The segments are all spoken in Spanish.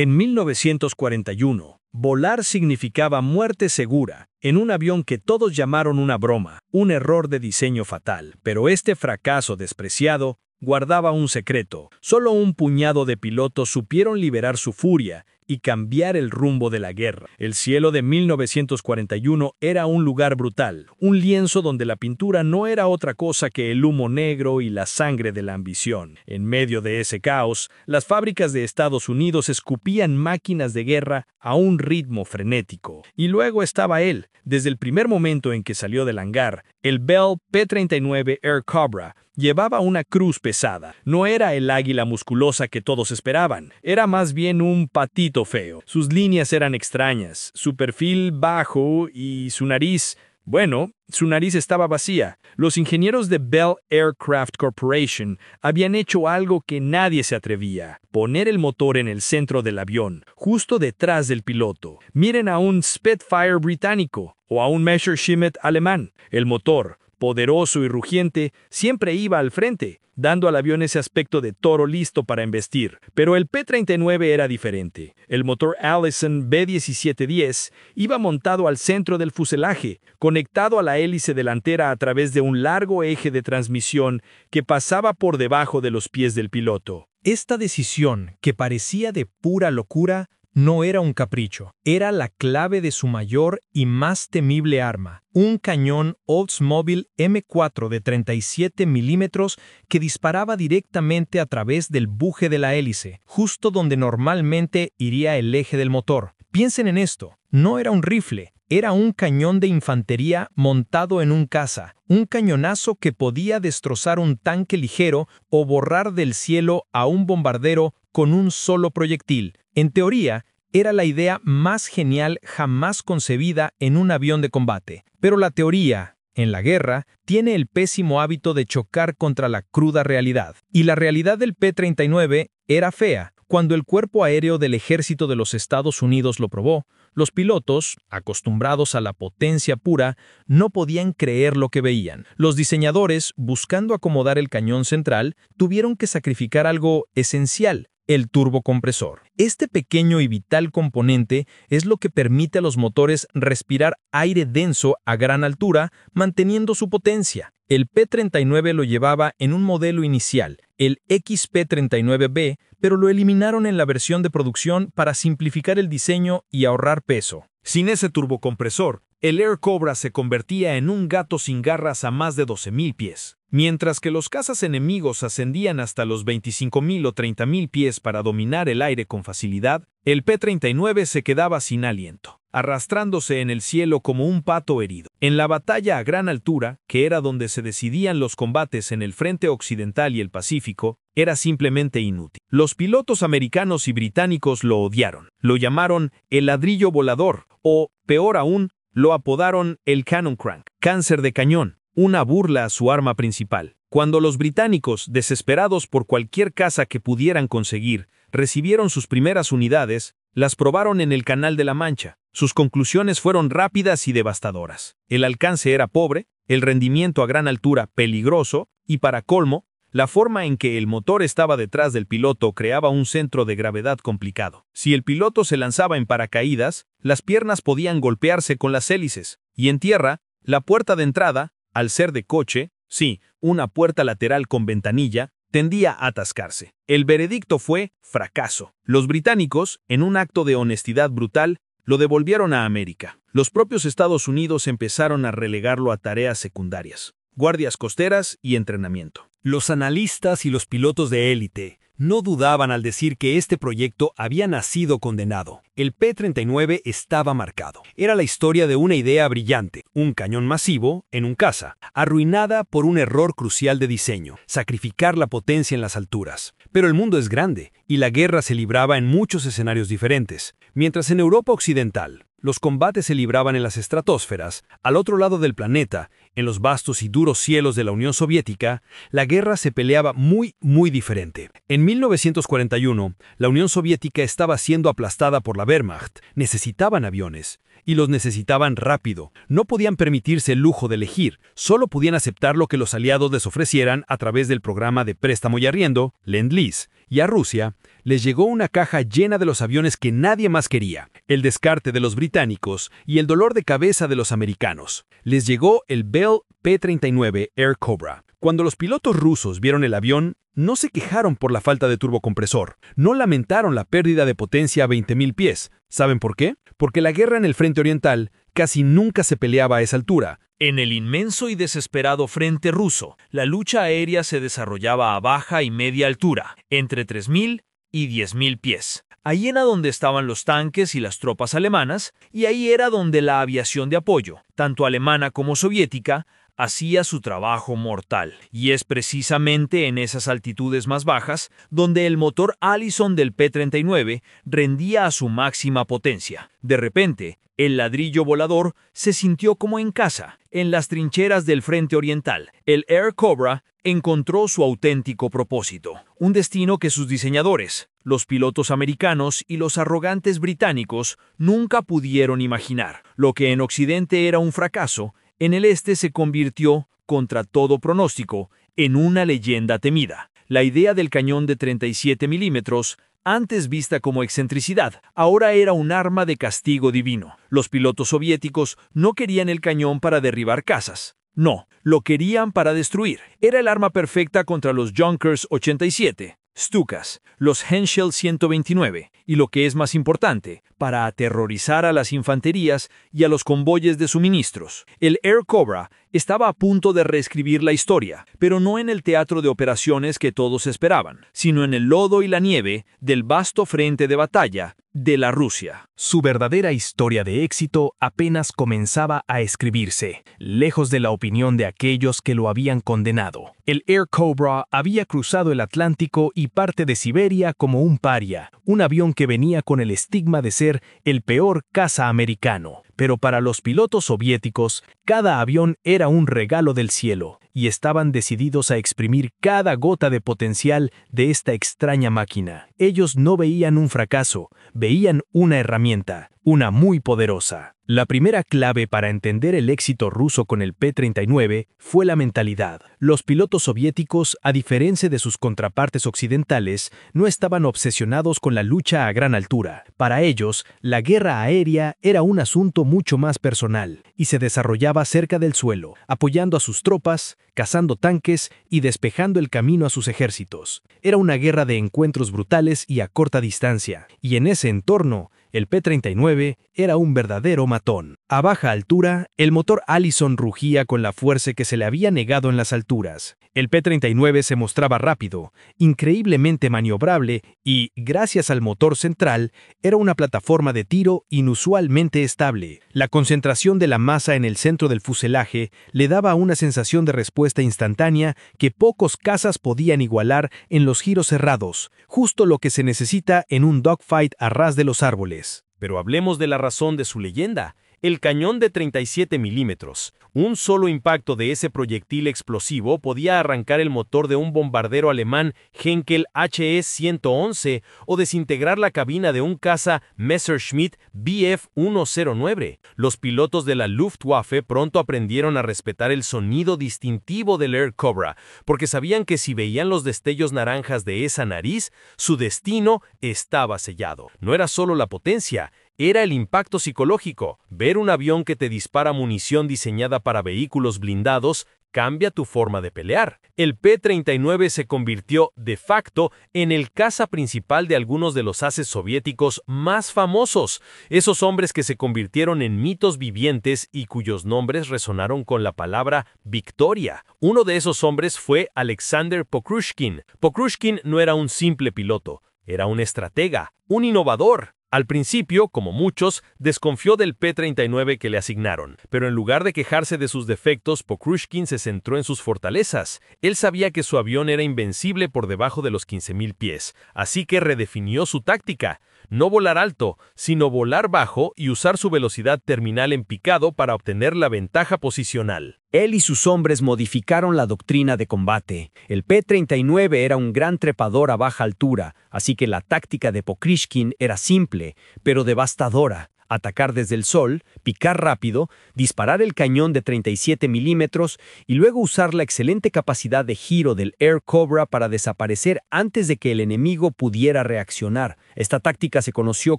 En 1941, volar significaba muerte segura, en un avión que todos llamaron una broma, un error de diseño fatal. Pero este fracaso despreciado guardaba un secreto. Solo un puñado de pilotos supieron liberar su furia y cambiar el rumbo de la guerra. El cielo de 1941 era un lugar brutal, un lienzo donde la pintura no era otra cosa que el humo negro y la sangre de la ambición. En medio de ese caos, las fábricas de Estados Unidos escupían máquinas de guerra a un ritmo frenético. Y luego estaba él. Desde el primer momento en que salió del hangar, el Bell P-39 Air Cobra llevaba una cruz pesada. No era el águila musculosa que todos esperaban, era más bien un patito feo. Sus líneas eran extrañas, su perfil bajo y su nariz... Bueno, su nariz estaba vacía. Los ingenieros de Bell Aircraft Corporation habían hecho algo que nadie se atrevía: poner el motor en el centro del avión, justo detrás del piloto. Miren a un Spitfire británico o a un Messerschmitt alemán. El motor, poderoso y rugiente, siempre iba al frente, dando al avión ese aspecto de toro listo para embestir. Pero el P-39 era diferente. El motor Allison B-1710 iba montado al centro del fuselaje, conectado a la hélice delantera a través de un largo eje de transmisión que pasaba por debajo de los pies del piloto. Esta decisión, que parecía de pura locura, no era un capricho, era la clave de su mayor y más temible arma, un cañón Oldsmobile M4 de 37 milímetros que disparaba directamente a través del buje de la hélice, justo donde normalmente iría el eje del motor. Piensen en esto, no era un rifle, era un cañón de infantería montado en un caza, un cañonazo que podía destrozar un tanque ligero o borrar del cielo a un bombardero con un solo proyectil. En teoría, era la idea más genial jamás concebida en un avión de combate. Pero la teoría, en la guerra, tiene el pésimo hábito de chocar contra la cruda realidad. Y la realidad del P-39 era fea. Cuando el Cuerpo Aéreo del Ejército de los Estados Unidos lo probó, los pilotos, acostumbrados a la potencia pura, no podían creer lo que veían. Los diseñadores, buscando acomodar el cañón central, tuvieron que sacrificar algo esencial: el turbocompresor. Este pequeño y vital componente es lo que permite a los motores respirar aire denso a gran altura, manteniendo su potencia. El P-39 lo llevaba en un modelo inicial, el XP-39B, pero lo eliminaron en la versión de producción para simplificar el diseño y ahorrar peso. Sin ese turbocompresor, el Air Cobra se convertía en un gato sin garras a más de 12.000 pies. Mientras que los cazas enemigos ascendían hasta los 25.000 o 30.000 pies para dominar el aire con facilidad, el P-39 se quedaba sin aliento, arrastrándose en el cielo como un pato herido. En la batalla a gran altura, que era donde se decidían los combates en el frente occidental y el Pacífico, era simplemente inútil. Los pilotos americanos y británicos lo odiaron. Lo llamaron el ladrillo volador, o, peor aún, lo apodaron el Cannon Crank, cáncer de cañón, una burla a su arma principal. Cuando los británicos, desesperados por cualquier caza que pudieran conseguir, recibieron sus primeras unidades, las probaron en el Canal de la Mancha. Sus conclusiones fueron rápidas y devastadoras. El alcance era pobre, el rendimiento a gran altura peligroso y, para colmo, la forma en que el motor estaba detrás del piloto creaba un centro de gravedad complicado. Si el piloto se lanzaba en paracaídas, las piernas podían golpearse con las hélices, y en tierra, la puerta de entrada, al ser de coche, sí, una puerta lateral con ventanilla, tendía a atascarse. El veredicto fue fracaso. Los británicos, en un acto de honestidad brutal, lo devolvieron a América. Los propios Estados Unidos empezaron a relegarlo a tareas secundarias: guardias costeras y entrenamiento. Los analistas y los pilotos de élite no dudaban al decir que este proyecto había nacido condenado. El P-39 estaba marcado. Era la historia de una idea brillante, un cañón masivo en un caza, arruinada por un error crucial de diseño: sacrificar la potencia en las alturas. Pero el mundo es grande, y la guerra se libraba en muchos escenarios diferentes. Mientras en Europa Occidental, los combates se libraban en las estratosferas, al otro lado del planeta, en los vastos y duros cielos de la Unión Soviética, la guerra se peleaba muy diferente. En 1941, la Unión Soviética estaba siendo aplastada por la Wehrmacht. Necesitaban aviones, y los necesitaban rápido. No podían permitirse el lujo de elegir, solo podían aceptar lo que los aliados les ofrecieran a través del programa de préstamo y arriendo, Lend-Lease, y a Rusia Les llegó una caja llena de los aviones que nadie más quería, el descarte de los británicos y el dolor de cabeza de los americanos. Les llegó el Bell P-39 Air Cobra. Cuando los pilotos rusos vieron el avión, no se quejaron por la falta de turbocompresor, no lamentaron la pérdida de potencia a 20.000 pies. ¿Saben por qué? Porque la guerra en el frente oriental casi nunca se peleaba a esa altura. En el inmenso y desesperado frente ruso, la lucha aérea se desarrollaba a baja y media altura, entre 3.000 y 10.000 pies. Ahí era donde estaban los tanques y las tropas alemanas, y ahí era donde la aviación de apoyo, tanto alemana como soviética, hacía su trabajo mortal. Y es precisamente en esas altitudes más bajas donde el motor Allison del P-39 rendía a su máxima potencia. De repente, el ladrillo volador se sintió como en casa. En las trincheras del frente oriental, el Air Cobra encontró su auténtico propósito, un destino que sus diseñadores, los pilotos americanos y los arrogantes británicos nunca pudieron imaginar. Lo que en Occidente era un fracaso, en el este se convirtió, contra todo pronóstico, en una leyenda temida. La idea del cañón de 37 milímetros, antes vista como excentricidad, ahora era un arma de castigo divino. Los pilotos soviéticos no querían el cañón para derribar casas. No, lo querían para destruir. Era el arma perfecta contra los Junkers 87, Stukas, los Henschel 129 y, lo que es más importante, para aterrorizar a las infanterías y a los convoyes de suministros. El Air Cobra estaba a punto de reescribir la historia, pero no en el teatro de operaciones que todos esperaban, sino en el lodo y la nieve del vasto frente de batalla de la Rusia. Su verdadera historia de éxito apenas comenzaba a escribirse, lejos de la opinión de aquellos que lo habían condenado. El Air Cobra había cruzado el Atlántico y parte de Siberia como un paria, un avión que venía con el estigma de ser el peor caza americano. Pero para los pilotos soviéticos, cada avión era un regalo del cielo, y estaban decididos a exprimir cada gota de potencial de esta extraña máquina. Ellos no veían un fracaso, veían una herramienta, una muy poderosa. La primera clave para entender el éxito ruso con el P-39 fue la mentalidad. Los pilotos soviéticos, a diferencia de sus contrapartes occidentales, no estaban obsesionados con la lucha a gran altura. Para ellos, la guerra aérea era un asunto mucho más personal y se desarrollaba cerca del suelo, apoyando a sus tropas, cazando tanques y despejando el camino a sus ejércitos. Era una guerra de encuentros brutales y a corta distancia, y en ese entorno, el P-39 era un verdadero matón. A baja altura, el motor Allison rugía con la fuerza que se le había negado en las alturas. El P-39 se mostraba rápido, increíblemente maniobrable y, gracias al motor central, era una plataforma de tiro inusualmente estable. La concentración de la masa en el centro del fuselaje le daba una sensación de respuesta instantánea que pocos cazas podían igualar en los giros cerrados, justo lo que se necesita en un dogfight a ras de los árboles. Pero hablemos de la razón de su leyenda. El cañón de 37 milímetros. Un solo impacto de ese proyectil explosivo podía arrancar el motor de un bombardero alemán Henkel HE-111 o desintegrar la cabina de un caza Messerschmitt Bf-109. Los pilotos de la Luftwaffe pronto aprendieron a respetar el sonido distintivo del Air Cobra, porque sabían que si veían los destellos naranjas de esa nariz, su destino estaba sellado. No era solo la potencia, era el impacto psicológico. Ver un avión que te dispara munición diseñada para vehículos blindados cambia tu forma de pelear. El P-39 se convirtió, de facto, en el caza principal de algunos de los ases soviéticos más famosos, esos hombres que se convirtieron en mitos vivientes y cuyos nombres resonaron con la palabra victoria. Uno de esos hombres fue Alexander Pokrushkin. Pokrushkin no era un simple piloto, era un estratega, un innovador. Al principio, como muchos, desconfió del P-39 que le asignaron, pero en lugar de quejarse de sus defectos, Pokrushkin se centró en sus fortalezas. Él sabía que su avión era invencible por debajo de los 15.000 pies, así que redefinió su táctica. No volar alto, sino volar bajo y usar su velocidad terminal en picado para obtener la ventaja posicional. Él y sus hombres modificaron la doctrina de combate. El P-39 era un gran trepador a baja altura, así que la táctica de Pokrushkin era simple, pero devastadora. atacar desde el sol, picar rápido, disparar el cañón de 37 milímetros y luego usar la excelente capacidad de giro del Air Cobra para desaparecer antes de que el enemigo pudiera reaccionar. Esta táctica se conoció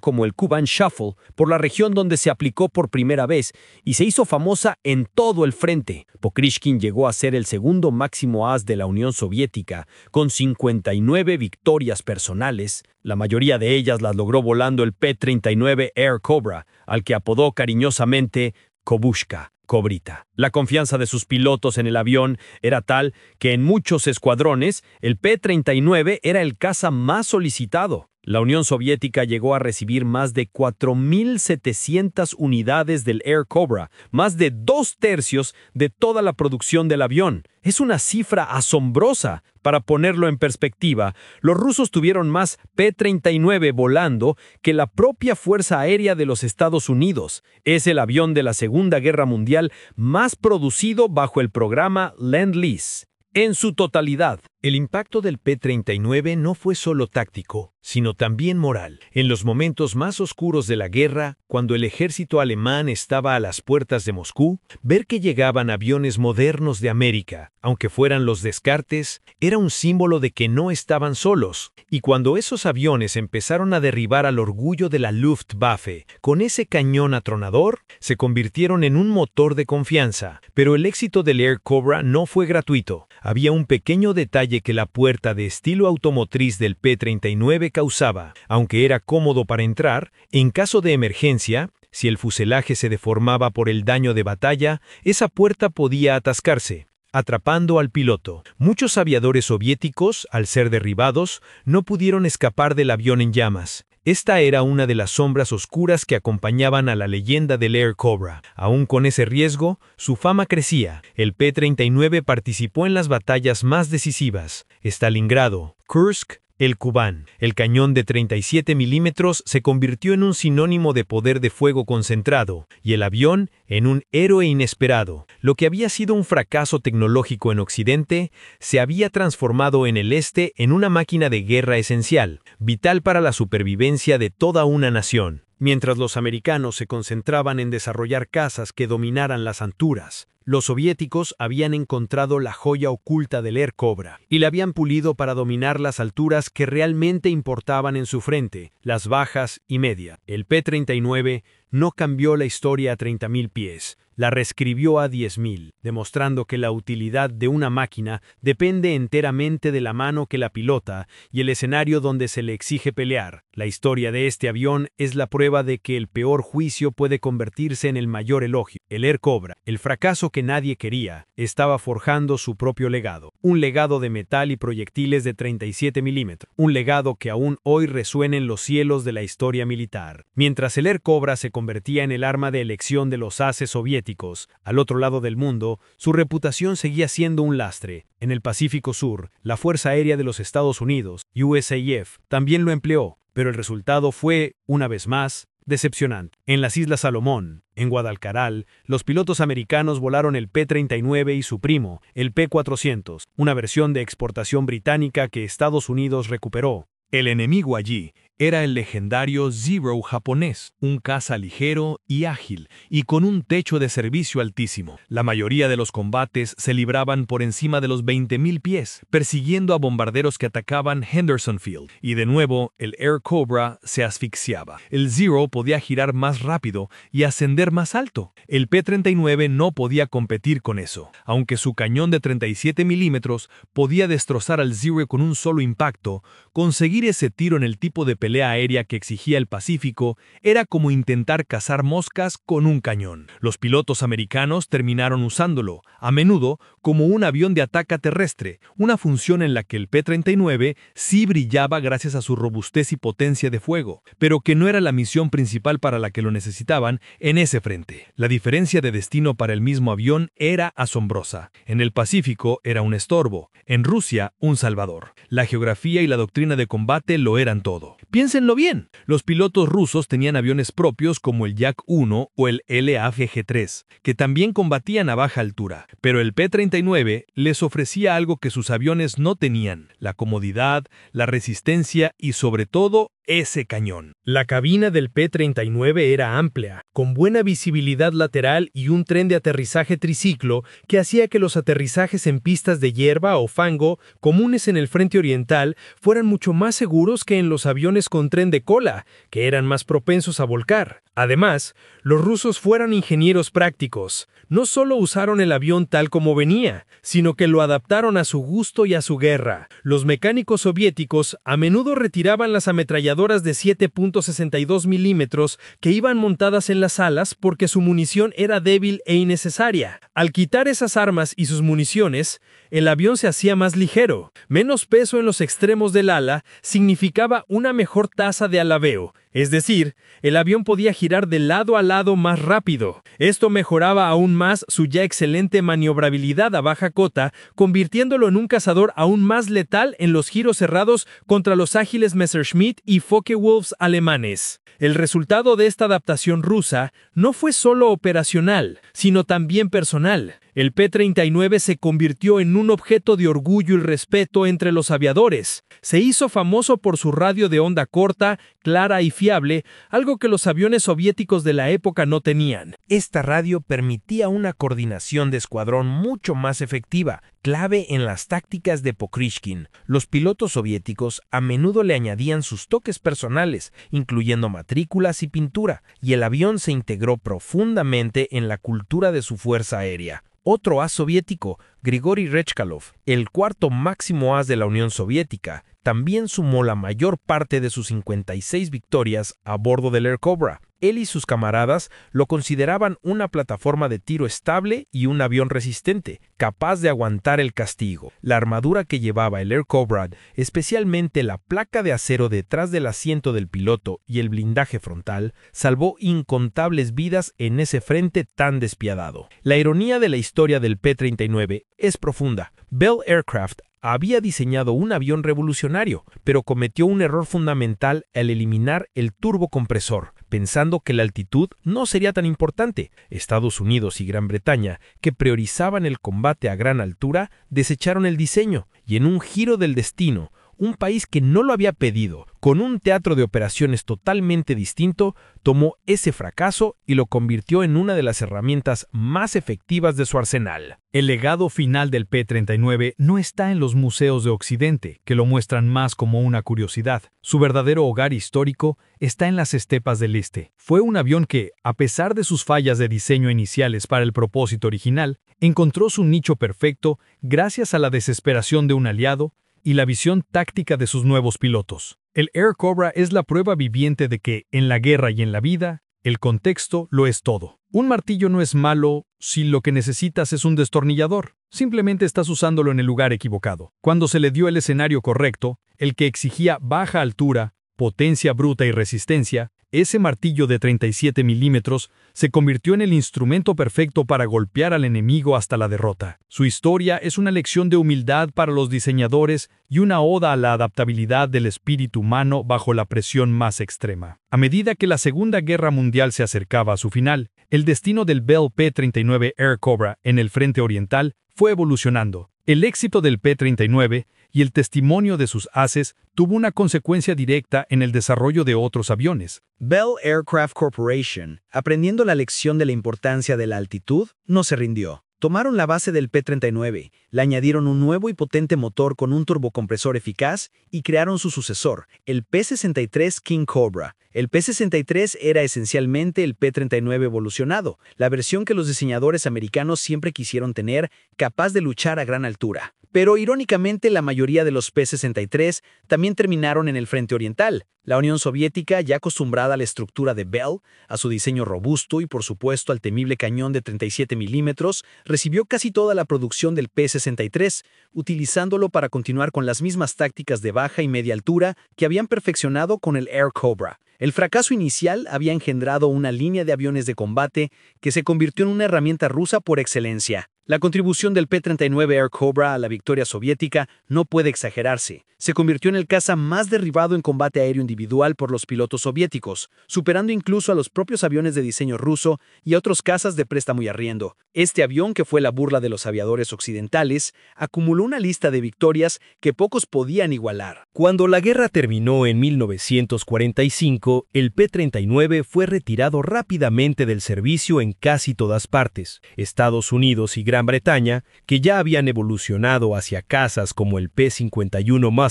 como el Kuban Shuffle por la región donde se aplicó por primera vez y se hizo famosa en todo el frente. Pokrishkin llegó a ser el segundo máximo as de la Unión Soviética, con 59 victorias personales. La mayoría de ellas las logró volando el P-39 Air Cobra, al que apodó cariñosamente Kobushka, Cobrita. La confianza de sus pilotos en el avión era tal que en muchos escuadrones el P-39 era el caza más solicitado. La Unión Soviética llegó a recibir más de 4.700 unidades del Air Cobra, más de 2/3 de toda la producción del avión. Es una cifra asombrosa. Para ponerlo en perspectiva, los rusos tuvieron más P-39 volando que la propia Fuerza Aérea de los Estados Unidos. Es el avión de la Segunda Guerra Mundial más producido bajo el programa Lend-Lease. En su totalidad, el impacto del P-39 no fue solo táctico, sino también moral. En los momentos más oscuros de la guerra, cuando el ejército alemán estaba a las puertas de Moscú, ver que llegaban aviones modernos de América, aunque fueran los descartes, era un símbolo de que no estaban solos. Y cuando esos aviones empezaron a derribar al orgullo de la Luftwaffe con ese cañón atronador, se convirtieron en un motor de confianza. Pero el éxito del Air Cobra no fue gratuito. Había un pequeño detalle que la puerta de estilo automotriz del P-39 causaba. Aunque era cómodo para entrar, en caso de emergencia, si el fuselaje se deformaba por el daño de batalla, esa puerta podía atascarse, atrapando al piloto. Muchos aviadores soviéticos, al ser derribados, no pudieron escapar del avión en llamas. Esta era una de las sombras oscuras que acompañaban a la leyenda del Air Cobra. Aún con ese riesgo, su fama crecía. El P-39 participó en las batallas más decisivas: Stalingrado, Kursk, el Kubán. El cañón de 37 milímetros se convirtió en un sinónimo de poder de fuego concentrado, y el avión en un héroe inesperado. Lo que había sido un fracaso tecnológico en Occidente, se había transformado en el Este en una máquina de guerra esencial, vital para la supervivencia de toda una nación. Mientras los americanos se concentraban en desarrollar cazas que dominaran las alturas, los soviéticos habían encontrado la joya oculta del Air Cobra y la habían pulido para dominar las alturas que realmente importaban en su frente, las bajas y media. El P-39 no cambió la historia a 30.000 pies, la reescribió a 10.000, demostrando que la utilidad de una máquina depende enteramente de la mano que la pilota y el escenario donde se le exige pelear. La historia de este avión es la prueba de que el peor juicio puede convertirse en el mayor elogio. El Air Cobra, el fracaso que nadie quería, estaba forjando su propio legado. Un legado de metal y proyectiles de 37 milímetros. Un legado que aún hoy resuena en los cielos de la historia militar. Mientras el Air Cobra se convertía en el arma de elección de los ases soviéticos, al otro lado del mundo, su reputación seguía siendo un lastre. En el Pacífico Sur, la Fuerza Aérea de los Estados Unidos, USAF, también lo empleó, pero el resultado fue, una vez más, decepcionante. En las Islas Salomón, en Guadalcaral, los pilotos americanos volaron el P-39 y su primo, el P-400, una versión de exportación británica que Estados Unidos recuperó. El enemigo allí era el legendario Zero japonés, un caza ligero y ágil, y con un techo de servicio altísimo. La mayoría de los combates se libraban por encima de los 20.000 pies, persiguiendo a bombarderos que atacaban Henderson Field, y de nuevo el Air Cobra se asfixiaba. El Zero podía girar más rápido y ascender más alto. El P-39 no podía competir con eso. Aunque su cañón de 37 milímetros podía destrozar al Zero con un solo impacto, conseguir ese tiro en el tipo de pelea aérea que exigía el Pacífico era como intentar cazar moscas con un cañón. Los pilotos americanos terminaron usándolo, a menudo como un avión de ataque terrestre, una función en la que el P-39 sí brillaba gracias a su robustez y potencia de fuego, pero que no era la misión principal para la que lo necesitaban en ese frente. La diferencia de destino para el mismo avión era asombrosa. En el Pacífico era un estorbo, en Rusia un salvador. La geografía y la doctrina de combate lo eran todo. Piénsenlo bien, los pilotos rusos tenían aviones propios como el Yak-1 o el LAGG-3, que también combatían a baja altura, pero el P-39 les ofrecía algo que sus aviones no tenían: la comodidad, la resistencia y sobre todo ese cañón. La cabina del P-39 era amplia, con buena visibilidad lateral y un tren de aterrizaje triciclo que hacía que los aterrizajes en pistas de hierba o fango, comunes en el frente oriental, fueran mucho más seguros que en los aviones con tren de cola, que eran más propensos a volcar. Además, los rusos fueron ingenieros prácticos. No solo usaron el avión tal como venía, sino que lo adaptaron a su gusto y a su guerra. Los mecánicos soviéticos a menudo retiraban las ametralladoras de 7.62 milímetros que iban montadas en las alas porque su munición era débil e innecesaria. Al quitar esas armas y sus municiones, el avión se hacía más ligero. Menos peso en los extremos del ala significaba una mejor tasa de alabeo, es decir, el avión podía girar de lado a lado más rápido. Esto mejoraba aún más su ya excelente maniobrabilidad a baja cota, convirtiéndolo en un cazador aún más letal en los giros cerrados contra los ágiles Messerschmitt y Focke-Wulfs alemanes. El resultado de esta adaptación rusa no fue solo operacional, sino también personal. El P-39 se convirtió en un objeto de orgullo y respeto entre los aviadores. Se hizo famoso por su radio de onda corta, clara y fiable, algo que los aviones soviéticos de la época no tenían. Esta radio permitía una coordinación de escuadrón mucho más efectiva, clave en las tácticas de Pokrishkin. Los pilotos soviéticos a menudo le añadían sus toques personales, incluyendo matrículas y pintura, y el avión se integró profundamente en la cultura de su fuerza aérea. Otro as soviético, Grigori Rechkalov, el cuarto máximo as de la Unión Soviética, también sumó la mayor parte de sus 56 victorias a bordo del Air Cobra. Él y sus camaradas lo consideraban una plataforma de tiro estable y un avión resistente, capaz de aguantar el castigo. La armadura que llevaba el Air Cobra, especialmente la placa de acero detrás del asiento del piloto y el blindaje frontal, salvó incontables vidas en ese frente tan despiadado. La ironía de la historia del P-39 es profunda. Bell Aircraft había diseñado un avión revolucionario, pero cometió un error fundamental al eliminar el turbocompresor, pensando que la altitud no sería tan importante. Estados Unidos y Gran Bretaña, que priorizaban el combate a gran altura, desecharon el diseño, y en un giro del destino, un país que no lo había pedido, con un teatro de operaciones totalmente distinto, tomó ese fracaso y lo convirtió en una de las herramientas más efectivas de su arsenal. El legado final del P-39 no está en los museos de Occidente, que lo muestran más como una curiosidad. Su verdadero hogar histórico está en las estepas del Este. Fue un avión que, a pesar de sus fallas de diseño iniciales para el propósito original, encontró su nicho perfecto gracias a la desesperación de un aliado y la visión táctica de sus nuevos pilotos. El Air Cobra es la prueba viviente de que, en la guerra y en la vida, el contexto lo es todo. Un martillo no es malo si lo que necesitas es un destornillador. Simplemente estás usándolo en el lugar equivocado. Cuando se le dio el escenario correcto, el que exigía baja altura, potencia bruta y resistencia, ese martillo de 37 milímetros se convirtió en el instrumento perfecto para golpear al enemigo hasta la derrota. Su historia es una lección de humildad para los diseñadores y una oda a la adaptabilidad del espíritu humano bajo la presión más extrema. A medida que la Segunda Guerra Mundial se acercaba a su final, el destino del Bell P-39 Air Cobra en el frente oriental fue evolucionando. El éxito del P-39 y el testimonio de sus ases tuvo una consecuencia directa en el desarrollo de otros aviones. Bell Aircraft Corporation, aprendiendo la lección de la importancia de la altitud, no se rindió. Tomaron la base del P-39, le añadieron un nuevo y potente motor con un turbocompresor eficaz y crearon su sucesor, el P-63 King Cobra. El P-63 era esencialmente el P-39 evolucionado, la versión que los diseñadores americanos siempre quisieron tener, capaz de luchar a gran altura. Pero irónicamente la mayoría de los P-63 también terminaron en el frente oriental. La Unión Soviética, ya acostumbrada a la estructura de Bell, a su diseño robusto y por supuesto al temible cañón de 37 milímetros, recibió casi toda la producción del P-63, utilizándolo para continuar con las mismas tácticas de baja y media altura que habían perfeccionado con el Air Cobra. El fracaso inicial había engendrado una línea de aviones de combate que se convirtió en una herramienta rusa por excelencia. La contribución del P-39 Air Cobra a la victoria soviética no puede exagerarse. Se convirtió en el caza más derribado en combate aéreo individual por los pilotos soviéticos, superando incluso a los propios aviones de diseño ruso y a otros cazas de préstamo y arriendo. Este avión, que fue la burla de los aviadores occidentales, acumuló una lista de victorias que pocos podían igualar. Cuando la guerra terminó en 1945, el P-39 fue retirado rápidamente del servicio en casi todas partes. Estados Unidos y Gran Bretaña, que ya habían evolucionado hacia cazas como el P-51 Mustang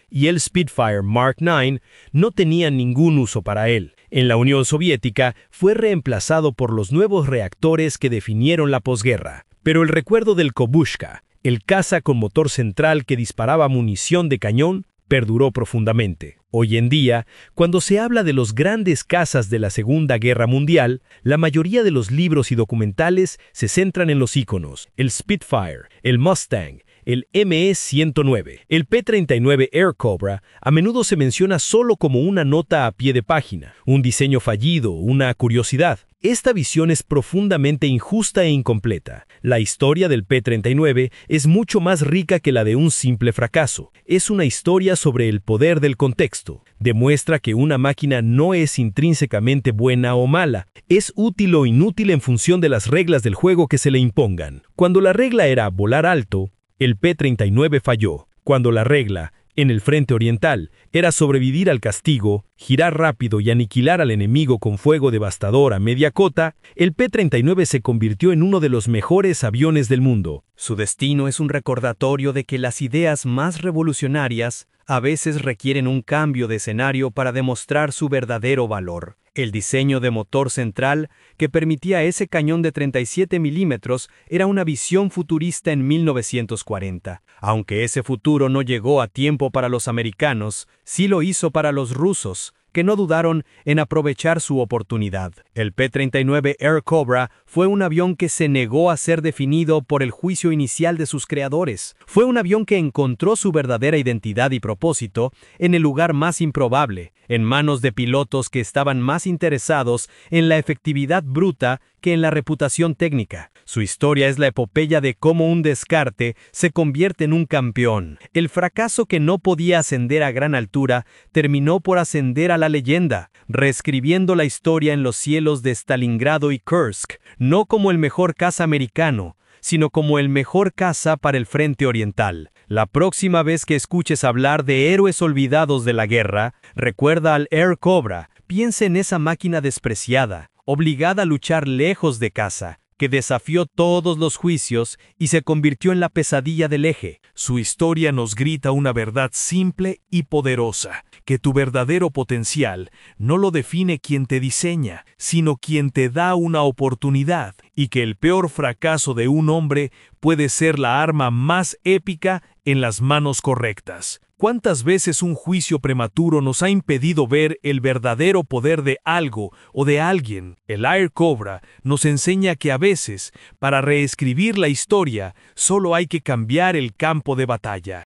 y el Spitfire Mark IX, no tenían ningún uso para él. En la Unión Soviética fue reemplazado por los nuevos reactores que definieron la posguerra. Pero el recuerdo del Kobushka, el caza con motor central que disparaba munición de cañón, perduró profundamente. Hoy en día, cuando se habla de los grandes cazas de la Segunda Guerra Mundial, la mayoría de los libros y documentales se centran en los íconos: el Spitfire, el Mustang, el ME-109. El P-39 Air Cobra a menudo se menciona solo como una nota a pie de página, un diseño fallido, una curiosidad. Esta visión es profundamente injusta e incompleta. La historia del P-39 es mucho más rica que la de un simple fracaso. Es una historia sobre el poder del contexto. Demuestra que una máquina no es intrínsecamente buena o mala. Es útil o inútil en función de las reglas del juego que se le impongan. Cuando la regla era volar alto, el P-39 falló. Cuando la regla, en el frente oriental, era sobrevivir al castigo, girar rápido y aniquilar al enemigo con fuego devastador a media cota, el P-39 se convirtió en uno de los mejores aviones del mundo. Su destino es un recordatorio de que las ideas más revolucionarias a veces requieren un cambio de escenario para demostrar su verdadero valor. El diseño de motor central que permitía ese cañón de 37 milímetros era una visión futurista en 1940. Aunque ese futuro no llegó a tiempo para los americanos, sí lo hizo para los rusos, que no dudaron en aprovechar su oportunidad. El P-39 Air Cobra fue un avión que se negó a ser definido por el juicio inicial de sus creadores. Fue un avión que encontró su verdadera identidad y propósito en el lugar más improbable, en manos de pilotos que estaban más interesados en la efectividad bruta que en la reputación técnica. Su historia es la epopeya de cómo un descarte se convierte en un campeón. El fracaso que no podía ascender a gran altura terminó por ascender a la leyenda, reescribiendo la historia en los cielos de Stalingrado y Kursk, no como el mejor caza americano, sino como el mejor caza para el frente oriental. La próxima vez que escuches hablar de héroes olvidados de la guerra, recuerda al Air Cobra. Piensa en esa máquina despreciada, obligada a luchar lejos de casa, que desafió todos los juicios y se convirtió en la pesadilla del eje. Su historia nos grita una verdad simple y poderosa, que tu verdadero potencial no lo define quien te diseña, sino quien te da una oportunidad, y que el peor fracaso de un hombre puede ser la arma más épica en las manos correctas. ¿Cuántas veces un juicio prematuro nos ha impedido ver el verdadero poder de algo o de alguien? El Air Cobra nos enseña que a veces, para reescribir la historia, solo hay que cambiar el campo de batalla.